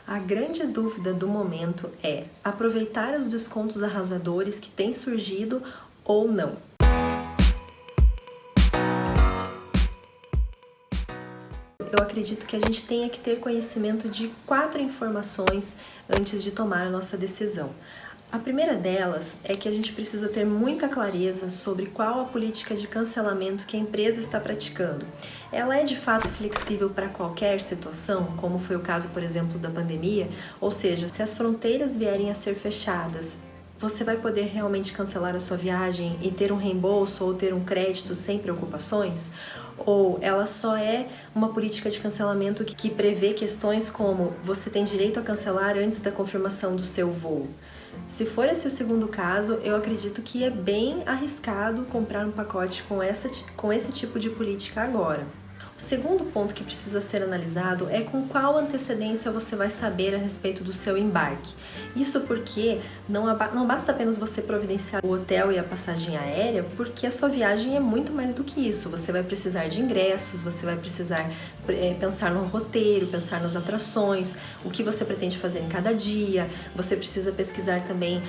A grande dúvida do momento é aproveitar os descontos arrasadores que têm surgido ou não. Eu acredito que a gente tenha que ter conhecimento de 4 informações antes de tomar a nossa decisão. A primeira delas é que a gente precisa ter muita clareza sobre qual a política de cancelamento que a empresa está praticando. Ela é de fato flexível para qualquer situação, como foi o caso, por exemplo, da pandemia? Ou seja, se as fronteiras vierem a ser fechadas, você vai poder realmente cancelar a sua viagem e ter um reembolso ou ter um crédito sem preocupações? Ou ela só é uma política de cancelamento que prevê questões como você tem direito a cancelar antes da confirmação do seu voo? Se for esse o segundo caso, eu acredito que é bem arriscado comprar um pacote com esse tipo de política agora. O segundo ponto que precisa ser analisado é com qual antecedência você vai saber a respeito do seu embarque. Isso porque não basta apenas você providenciar o hotel e a passagem aérea, porque a sua viagem é muito mais do que isso. Você vai precisar de ingressos, você vai precisar pensar no roteiro, pensar nas atrações, o que você pretende fazer em cada dia. Você precisa pesquisar também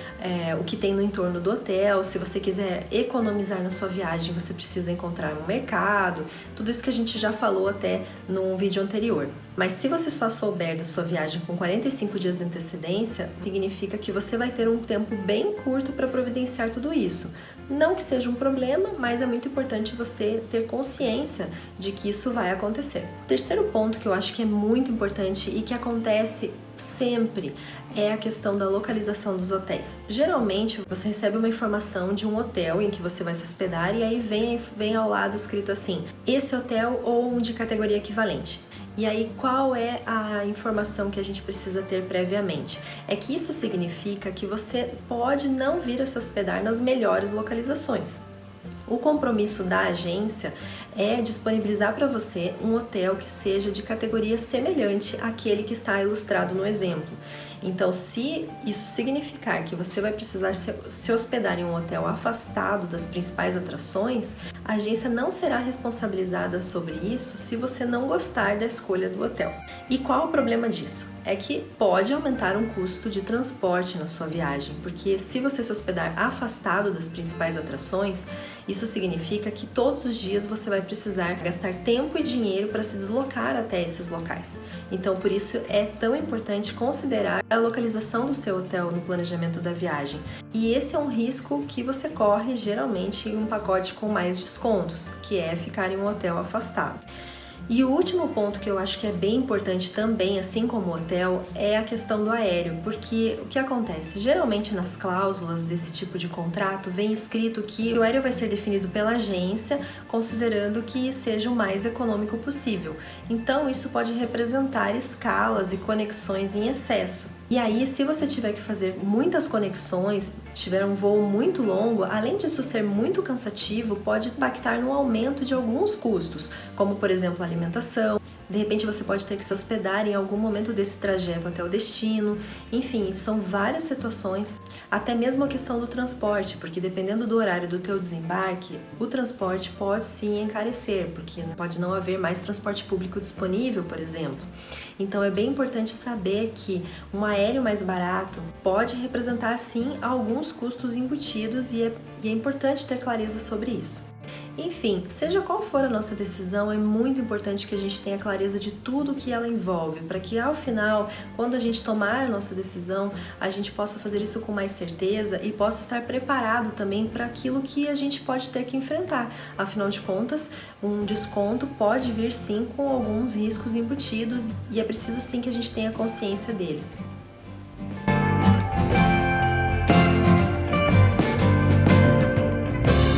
o que tem no entorno do hotel. Se você quiser economizar na sua viagem, você precisa encontrar um mercado. Tudo isso que a gente já falou até num vídeo anterior. Mas se você só souber da sua viagem com 45 dias de antecedência, significa que você vai ter um tempo bem curto para providenciar tudo isso. Não que seja um problema, mas é muito importante você ter consciência de que isso vai acontecer. O terceiro ponto que eu acho que é muito importante e que acontece sempre é a questão da localização dos hotéis. Geralmente você recebe uma informação de um hotel em que você vai se hospedar e aí vem ao lado escrito assim: esse hotel ou um de categoria equivalente. E aí, qual é a informação que a gente precisa ter previamente? É que isso significa que você pode não vir a se hospedar nas melhores localizações. O compromisso da agência é disponibilizar para você um hotel que seja de categoria semelhante àquele que está ilustrado no exemplo. Então, se isso significar que você vai precisar se hospedar em um hotel afastado das principais atrações, a agência não será responsabilizada sobre isso se você não gostar da escolha do hotel. E qual o problema disso? É que pode aumentar um custo de transporte na sua viagem, porque se você se hospedar afastado das principais atrações, isso significa que todos os dias você vai precisar gastar tempo e dinheiro para se deslocar até esses locais. Então, por isso é tão importante considerar a localização do seu hotel no planejamento da viagem. E esse é um risco que você corre geralmente em um pacote com mais descontos, que é ficar em um hotel afastado. E o último ponto que eu acho que é bem importante também, assim como o hotel, é a questão do aéreo, porque o que acontece? Geralmente nas cláusulas desse tipo de contrato vem escrito que o aéreo vai ser definido pela agência, considerando que seja o mais econômico possível. Então isso pode representar escalas e conexões em excesso. E aí, se você tiver que fazer muitas conexões, tiver um voo muito longo, além disso ser muito cansativo, pode impactar no aumento de alguns custos, como por exemplo a alimentação. De repente você pode ter que se hospedar em algum momento desse trajeto até o destino. Enfim, são várias situações, até mesmo a questão do transporte, porque dependendo do horário do teu desembarque, o transporte pode sim encarecer, porque pode não haver mais transporte público disponível, por exemplo. Então é bem importante saber que um aéreo mais barato pode representar sim alguns custos embutidos e é importante ter clareza sobre isso. Enfim, seja qual for a nossa decisão, é muito importante que a gente tenha clareza de tudo que ela envolve, para que ao final, quando a gente tomar a nossa decisão, a gente possa fazer isso com mais certeza e possa estar preparado também para aquilo que a gente pode ter que enfrentar. Afinal de contas, um desconto pode vir sim com alguns riscos embutidos e é preciso sim que a gente tenha consciência deles.